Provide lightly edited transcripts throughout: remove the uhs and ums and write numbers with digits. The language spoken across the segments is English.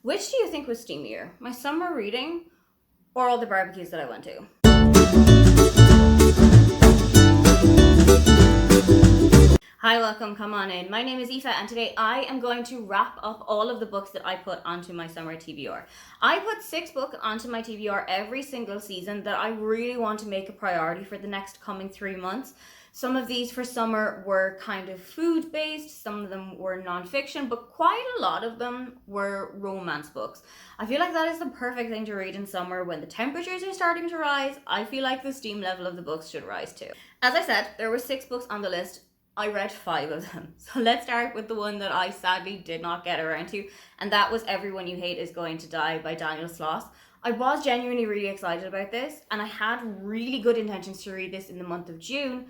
Which do you think was steamier? My summer reading or all the barbecues that I went to? Hi, welcome, come on in. My name is Aoife and today I am going to wrap up all of the books that I put onto my summer TBR. I put 6 books onto my TBR every single season that I really want to make a priority for the next coming 3 months. Some of these for summer were kind of food based, some of them were non-fiction, but quite a lot of them were romance books. I feel like that is the perfect thing to read in summer when the temperatures are starting to rise. I feel like the steam level of the books should rise too. As I said, there were 6 books on the list. I read 5 of them. So let's start with the one that I sadly did not get around to, and that was Everyone You Hate Is Going to Die by Daniela. I was genuinely really excited about this, and I had really good intentions to read this in the month of June,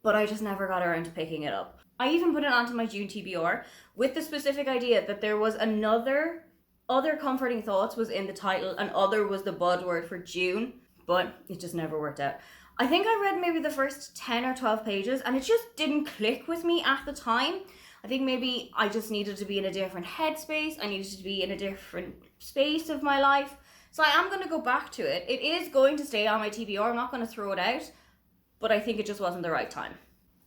but I just never got around to picking it up. I even put it onto my June TBR with the specific idea that there was other comforting thoughts was in the title, and other was the buzzword for June, but it just never worked out. I think I read maybe the first 10 or 12 pages and it just didn't click with me at the time. I think maybe I just needed to be in a different headspace. I needed to be in a different space of my life. So I am going to go back to it. It is going to stay on my TBR. I'm not going to throw it out, but I think it just wasn't the right time.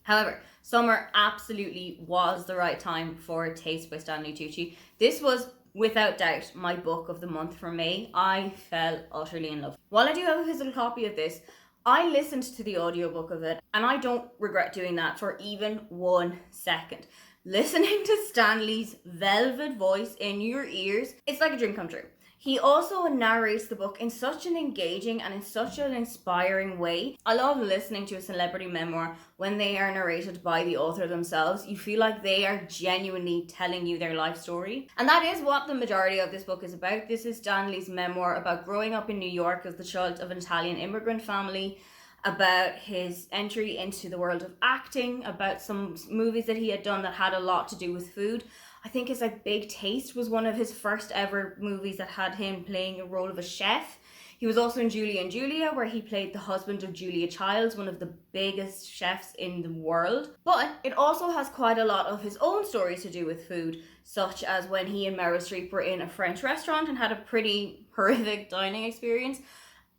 However, summer absolutely was the right time for Taste by Stanley Tucci. This was without doubt my book of the month for May. I fell utterly in love. While I do have a physical copy of this, I listened to the audiobook of it and I don't regret doing that for even 1 second. Listening to Stanley's velvet voice in your ears, it's like a dream come true. He also narrates the book in such an engaging and in such an inspiring way. I love listening to a celebrity memoir when they are narrated by the author themselves. You feel like they are genuinely telling you their life story. And that is what the majority of this book is about. This is Stanley's memoir about growing up in New York as the child of an Italian immigrant family, about his entry into the world of acting, about some movies that he had done that had a lot to do with food. I think his Big Taste was one of his first ever movies that had him playing a role of a chef. He was also in Julie and Julia, where he played the husband of Julia Childs, one of the biggest chefs in the world. But it also has quite a lot of his own stories to do with food, such as when he and Meryl Streep were in a French restaurant and had a pretty horrific dining experience.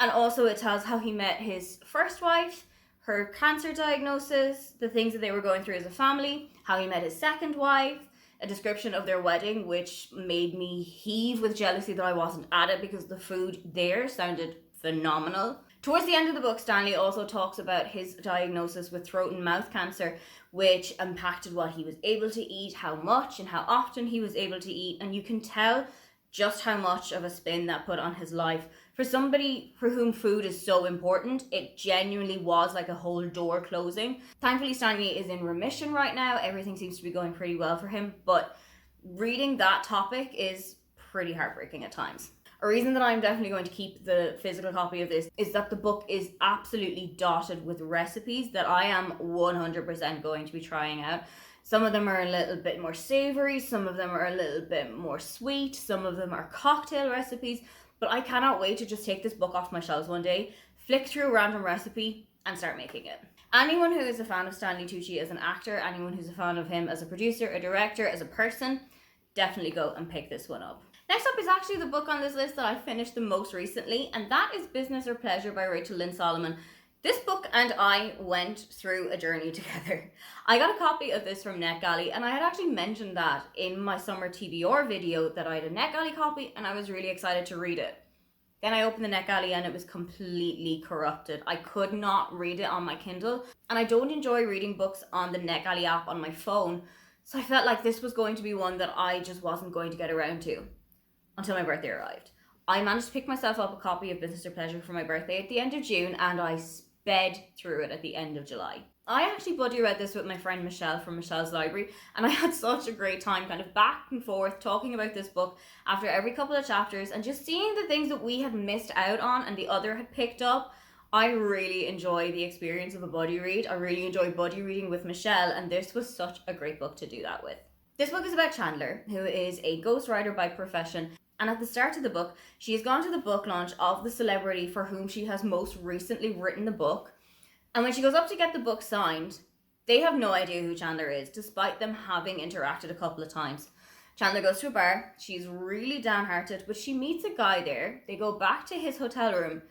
And also it tells how he met his first wife, her cancer diagnosis, the things that they were going through as a family, how he met his second wife, a description of their wedding, which made me heave with jealousy that I wasn't at it because the food there sounded phenomenal. Towards the end of the book, Stanley also talks about his diagnosis with throat and mouth cancer, which impacted what he was able to eat, how much and how often he was able to eat, and you can tell just how much of a spin that put on his life. For somebody for whom food is so important, it genuinely was like a whole door closing. Thankfully, Stanley is in remission right now. Everything seems to be going pretty well for him, but reading that topic is pretty heartbreaking at times. A reason that I'm definitely going to keep the physical copy of this is that the book is absolutely dotted with recipes that I am 100% going to be trying out. Some of them are a little bit more savory, some of them are a little bit more sweet, some of them are cocktail recipes, but I cannot wait to just take this book off my shelves one day, flick through a random recipe and start making it. Anyone who is a fan of Stanley Tucci as an actor, anyone who's a fan of him as a producer, a director, as a person, definitely go and pick this one up. Next up is actually the book on this list that I finished the most recently, and that is Business or Pleasure by Rachel Lynn Solomon. This book and I went through a journey together. I got a copy of this from NetGalley, and I had actually mentioned that in my summer TBR video that I had a NetGalley copy and I was really excited to read it. Then I opened the NetGalley and it was completely corrupted. I could not read it on my Kindle, and I don't enjoy reading books on the NetGalley app on my phone, so I felt like this was going to be one that I just wasn't going to get around to until my birthday arrived. I managed to pick myself up a copy of Business or Pleasure for my birthday at the end of June, and I sped through it at the end of July. I actually buddy read this with my friend Michelle from Michelle's Library, and I had such a great time kind of back and forth talking about this book after every couple of chapters and just seeing the things that we had missed out on and the other had picked up. I really enjoy the experience of a buddy read. I really enjoy buddy reading with Michelle, and this was such a great book to do that with. This book is about Chandler, who is a ghostwriter by profession, and at the start of the book, she has gone to the book launch of the celebrity for whom she has most recently written the book. And when she goes up to get the book signed, they have no idea who Chandler is, despite them having interacted a couple of times. Chandler goes to a bar. She's really downhearted, but she meets a guy there. They go back to his hotel room,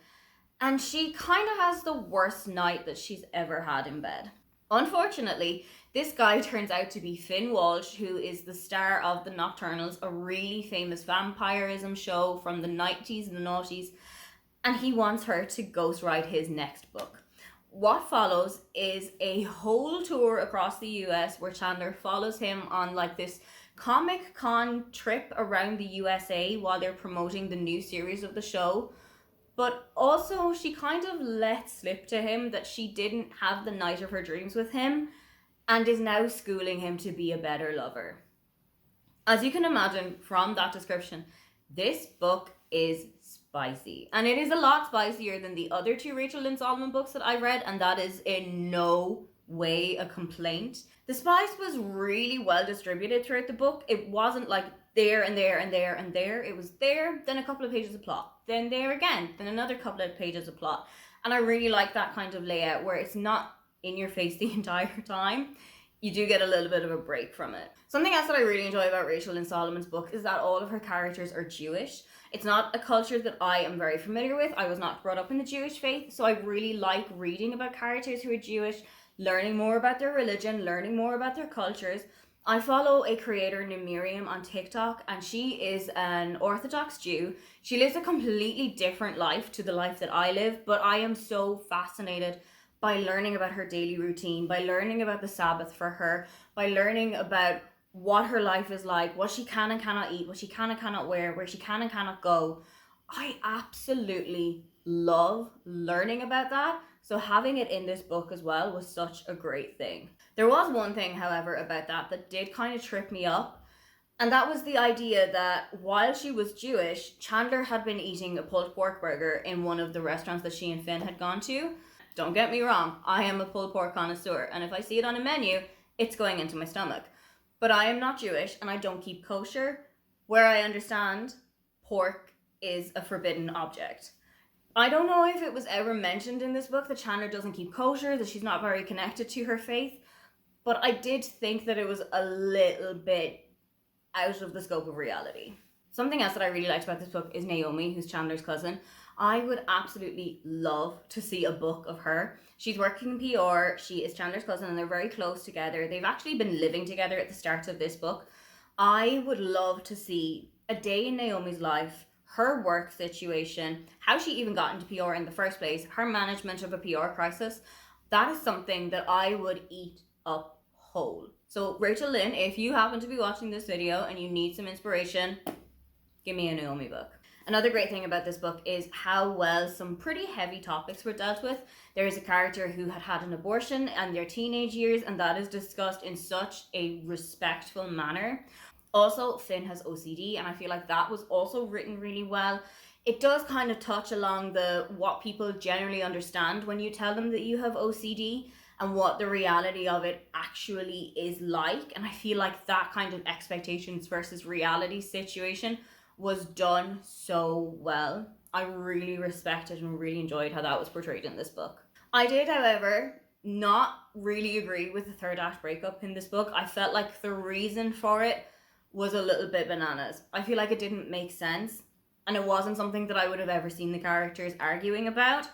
and she kind of has the worst night that she's ever had in bed. Unfortunately, this guy turns out to be Finn Walsh, who is the star of The Nocturnals, a really famous vampirism show from the 90s and the noughties, and he wants her to ghostwrite his next book. What follows is a whole tour across the US where Chandler follows him on like this Comic Con trip around the USA while they're promoting the new series of the show. But also, she kind of let slip to him that she didn't have the night of her dreams with him and is now schooling him to be a better lover. As you can imagine from that description, this book is spicy. And it is a lot spicier than the other two Rachel Lynn Solomon books that I read, and that is in no way a complaint. The spice was really well distributed throughout the book. It wasn't like there and there and there and there. It was there, then a couple of pages of plot, then there again, then another couple of pages of plot. And I really like that kind of layout where it's not in your face the entire time. You do get a little bit of a break from it. Something else that I really enjoy about Rachel Lynn Solomon's book is that all of her characters are Jewish. It's not a culture that I am very familiar with. I was not brought up in the Jewish faith, so I really like reading about characters who are Jewish, learning more about their religion, learning more about their cultures. I follow a creator named Miriam on TikTok, and she is an Orthodox Jew. She lives a completely different life to the life that I live, but I am so fascinated by learning about her daily routine, by learning about the Sabbath for her, by learning about what her life is like, what she can and cannot eat, what she can and cannot wear, where she can and cannot go. I absolutely love learning about that. So having it in this book as well was such a great thing. There was one thing, however, about that did kind of trip me up. And that was the idea that while she was Jewish, Chandler had been eating a pulled pork burger in one of the restaurants that she and Finn had gone to. Don't get me wrong, I am a pulled pork connoisseur, and if I see it on a menu, it's going into my stomach. But I am not Jewish, and I don't keep kosher, where I understand pork is a forbidden object. I don't know if it was ever mentioned in this book that Chandler doesn't keep kosher, that she's not very connected to her faith, but I did think that it was a little bit out of the scope of reality. Something else that I really liked about this book is Naomi, who's Chandler's cousin. I would absolutely love to see a book of her. She's working in PR, she is Chandler's cousin, and they're very close together. They've actually been living together at the start of this book. I would love to see a day in Naomi's life, her work situation, how she even got into PR in the first place, her management of a PR crisis. That is something that I would eat up whole. So Rachel Lynn, if you happen to be watching this video and you need some inspiration, give me a Naomi book. Another great thing about this book is how well some pretty heavy topics were dealt with. There is a character who had had an abortion in their teenage years, and that is discussed in such a respectful manner. Also, Finn has OCD, and I feel like that was also written really well. It does kind of touch along what people generally understand when you tell them that you have OCD and what the reality of it actually is like. And I feel like that kind of expectations versus reality situation was done so well. I really respected and really enjoyed how that was portrayed in this book. I did, however, not really agree with the third act breakup in this book. I felt like the reason for it was a little bit bananas. I feel like it didn't make sense, and it wasn't something that I would have ever seen the characters arguing about.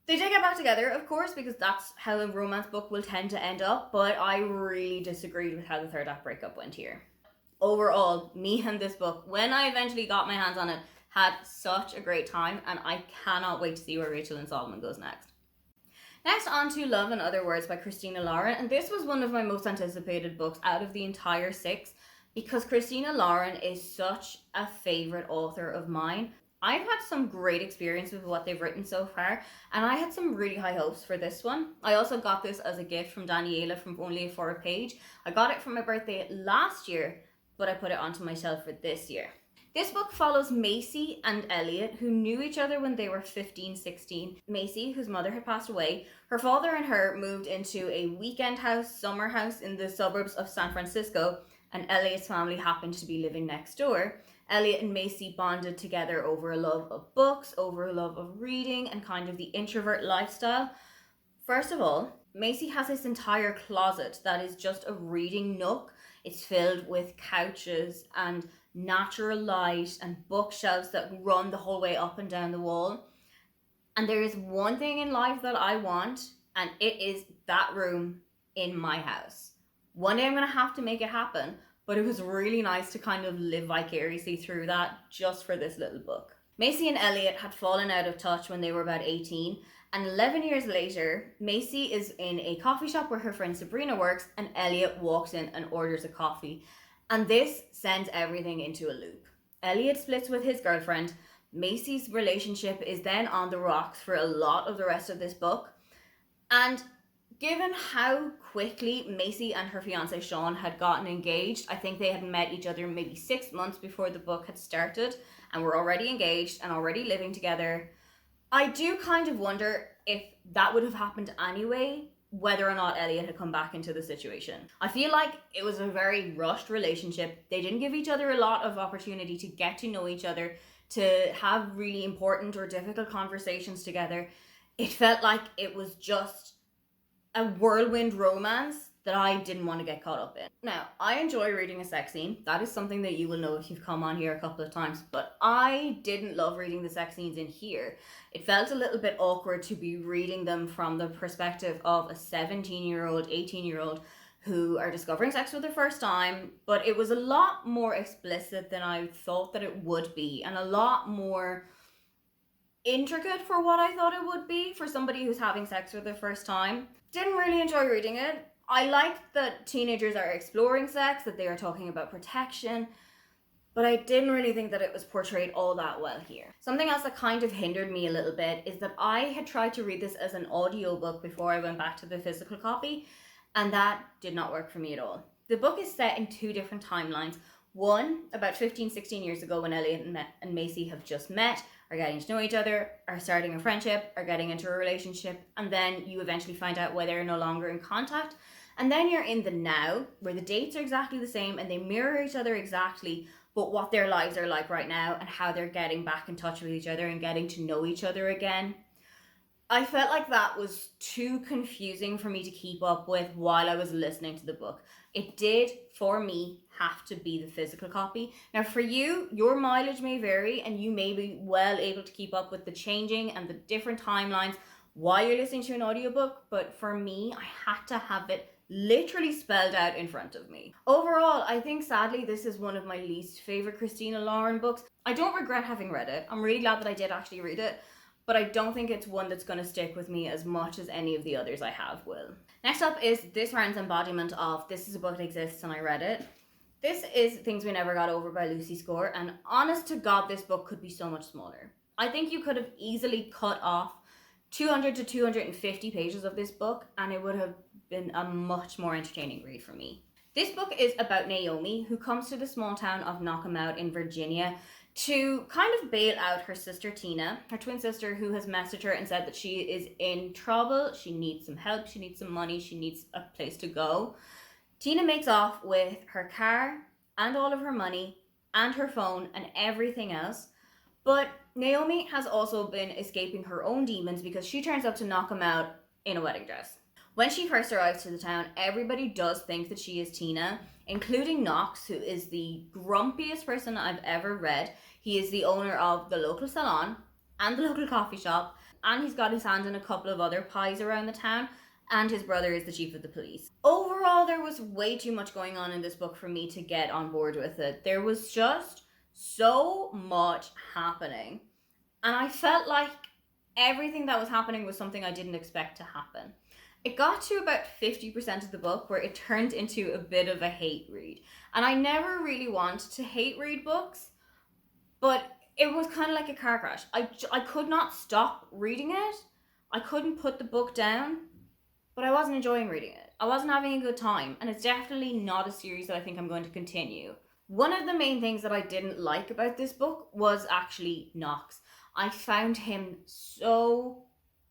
They did get back together, of course, because that's how a romance book will tend to end up, but I really disagreed with how the third act breakup went here. Overall, me and this book, when I eventually got my hands on it, had such a great time, and I cannot wait to see where Rachel Lynn Solomon goes next. Next, on to Love and Other Words by Christina Lauren, and this was one of my most anticipated books out of the entire 6 because Christina Lauren is such a favourite author of mine. I've had some great experience with what they've written so far, and I had some really high hopes for this one. I also got this as a gift from Daniela from Only for a Page. I got it for my birthday last year, but I put it onto my shelf for this year. This book follows Macy and Elliot, who knew each other when they were 15, 16. Macy, whose mother had passed away, her father and her moved into a weekend house, summer house in the suburbs of San Francisco, and Elliot's family happened to be living next door. Elliot and Macy bonded together over a love of books, over a love of reading, and kind of the introvert lifestyle. First of all, Macy has this entire closet that is just a reading nook. It's filled with couches and natural light and bookshelves that run the whole way up and down the wall. And there is one thing in life that I want, and it is that room in my house. One day I'm going to have to make it happen, but it was really nice to kind of live vicariously through that just for this little book. Macy and Elliot had fallen out of touch when they were about 18, and 11 years later, Macy is in a coffee shop where her friend Sabrina works, and Elliot walks in and orders a coffee. And this sends everything into a loop. Elliot splits with his girlfriend. Macy's relationship is then on the rocks for a lot of the rest of this book. And given how quickly Macy and her fiance Sean had gotten engaged, I think they had met each other maybe 6 months before the book had started and were already engaged and already living together. I do kind of wonder if that would have happened anyway, whether or not Elliot had come back into the situation. I feel like it was a very rushed relationship. They didn't give each other a lot of opportunity to get to know each other, to have really important or difficult conversations together. It felt like it was just a whirlwind romance that I didn't want to get caught up in. Now, I enjoy reading a sex scene. That is something that you will know if you've come on here a couple of times, but I didn't love reading the sex scenes in here. It felt a little bit awkward to be reading them from the perspective of a 17-year-old, 18-year-old who are discovering sex for the first time, but it was a lot more explicit than I thought that it would be, and a lot more intricate for what I thought it would be for somebody who's having sex for the first time. Didn't really enjoy reading it. I liked that teenagers are exploring sex, that they are talking about protection, but I didn't really think that it was portrayed all that well here. Something else that kind of hindered me a little bit is that I had tried to read this as an audiobook before I went back to the physical copy, and that did not work for me at all. The book is set in two different timelines. One, about 15, 16 years ago when Elliot and Macy have just met, are getting to know each other, are starting a friendship, are getting into a relationship, and then you eventually find out why they're no longer in contact. And then you're in the now, where the dates are exactly the same and they mirror each other exactly, but what their lives are like right now and how they're getting back in touch with each other and getting to know each other again. I felt like that was too confusing for me to keep up with while I was listening to the book. It did, for me, have to be the physical copy. Now for you, your mileage may vary and you may be well able to keep up with the changing and the different timelines while you're listening to an audiobook, but for me, I had to have it literally spelled out in front of me. Overall, I think sadly this is one of my least favorite Christina Lauren books. I don't regret having read it. I'm really glad that I did actually read it, but I don't think it's one that's going to stick with me as much as any of the others I have will. Next up is this round's embodiment of This Is a Book That Exists and I Read It. This is Things We Never Got Over by Lucy Score, and honest to God, this book could be so much smaller. I think you could have easily cut off 200 to 250 pages of this book and it would have been a much more entertaining read for me. This book is about Naomi, who comes to the small town of Knockamout in Virginia to kind of bail out her sister Tina, her twin sister, who has messaged her and said that she is in trouble, she needs some help, she needs some money, she needs a place to go. Tina makes off with her car and all of her money and her phone and everything else, but Naomi has also been escaping her own demons because she turns up to Knockamout in a wedding dress. When she first arrives to the town, everybody does think that she is Tina, including Knox, who is the grumpiest person I've ever read. He is the owner of the local salon and the local coffee shop, and he's got his hand in a couple of other pies around the town, and his brother is the chief of the police. Overall, there was way too much going on in this book for me to get on board with it. There was just so much happening, and I felt like everything that was happening was something I didn't expect to happen. It got to about 50% of the book where it turned into a bit of a hate read. And I never really want to hate read books, but it was kind of like a car crash. I could not stop reading it. I couldn't put the book down, but I wasn't enjoying reading it. I wasn't having a good time, and it's definitely not a series that I think I'm going to continue. One of the main things that I didn't like about this book was actually Knox. I found him so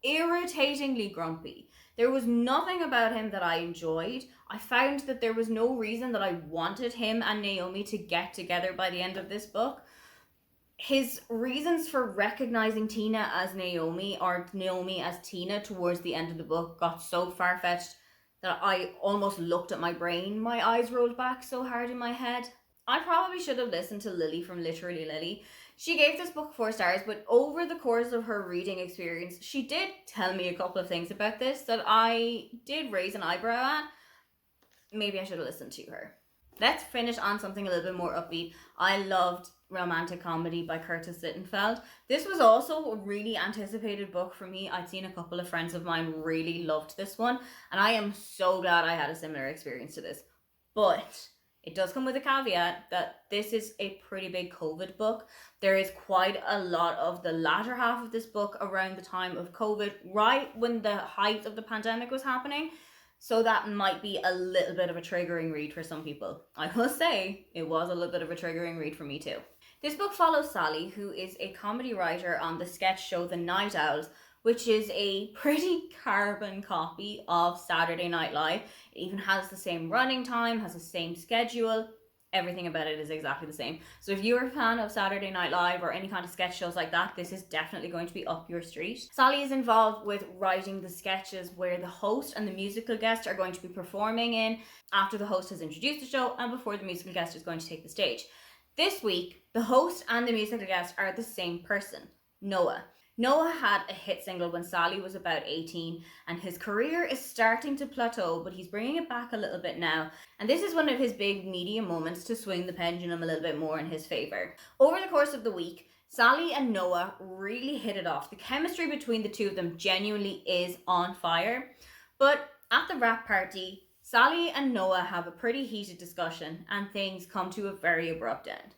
irritatingly grumpy. There was nothing about him that I enjoyed. I found that there was no reason that I wanted him and Naomi to get together by the end of this book. His reasons for recognizing Tina as Naomi or Naomi as Tina towards the end of the book got so far-fetched that I almost looked at my brain. My eyes rolled back so hard in my head. I probably should have listened to Lily from Literally Lily. She gave this book 4 stars, but over the course of her reading experience, she did tell me a couple of things about this that I did raise an eyebrow at. Maybe I should have listened to her. Let's finish on something a little bit more upbeat. I loved Romantic Comedy by Curtis Sittenfeld. This was also a really anticipated book for me. I'd seen a couple of friends of mine really loved this one, and I am so glad I had a similar experience to this. But it does come with a caveat that this is a pretty big COVID book. There is quite a lot of the latter half of this book around the time of COVID, right when the height of the pandemic was happening. So that might be a little bit of a triggering read for some people. I will say it was a little bit of a triggering read for me too. This book follows Sally, who is a comedy writer on the sketch show The Night Owls, which is a pretty carbon copy of Saturday Night Live. It even has the same running time, has the same schedule. Everything about it is exactly the same. So if you're a fan of Saturday Night Live or any kind of sketch shows like that, this is definitely going to be up your street. Sally is involved with writing the sketches where the host and the musical guest are going to be performing in after the host has introduced the show and before the musical guest is going to take the stage. This week, the host and the musical guest are the same person, Noah. Noah had a hit single when Sally was about 18, and his career is starting to plateau, but he's bringing it back a little bit now. And this is one of his big media moments to swing the pendulum a little bit more in his favor. Over the course of the week, Sally and Noah really hit it off. The chemistry between the two of them genuinely is on fire. But at the wrap party, Sally and Noah have a pretty heated discussion, and things come to a very abrupt end.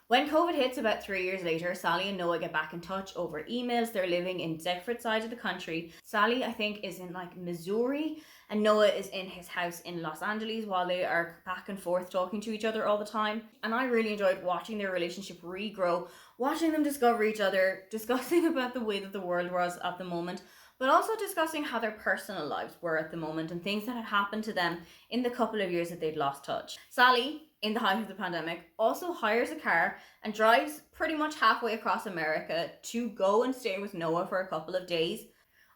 When COVID hits about 3 years later, Sally and Noah get back in touch over emails. They're living in different sides of the country. Sally, I think, is in Missouri, and Noah is in his house in Los Angeles while they are back and forth talking to each other all the time. And I really enjoyed watching their relationship regrow, watching them discover each other, discussing about the way that the world was at the moment, but also discussing how their personal lives were at the moment and things that had happened to them in the couple of years that they'd lost touch. Sally, in the height of the pandemic, also hires a car and drives pretty much halfway across America to go and stay with Noah for a couple of days.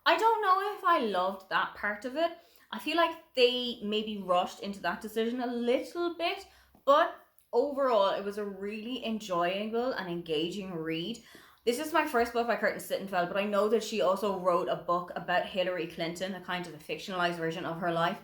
I don't know if I loved that part of it. I feel like they maybe rushed into that decision a little bit, but overall it was a really enjoyable and engaging read. This is my first book by Curtis Sittenfeld, but I know that she also wrote a book about Hillary Clinton, a kind of a fictionalized version of her life.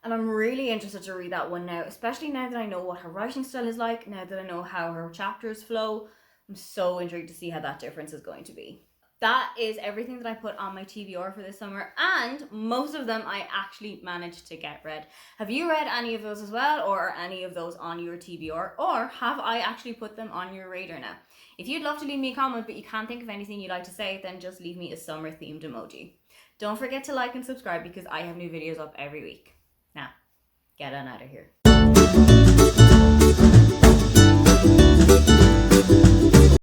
And I'm really interested to read that one now, especially now that I know what her writing style is like, now that I know how her chapters flow. I'm so intrigued to see how that difference is going to be. That is everything that I put on my TBR for this summer, and most of them I actually managed to get read. Have you read any of those as well, or are any of those on your TBR, or have I actually put them on your radar now? If you'd love to leave me a comment but you can't think of anything you'd like to say, then just leave me a summer themed emoji. Don't forget to like and subscribe because I have new videos up every week. Now, get on out of here.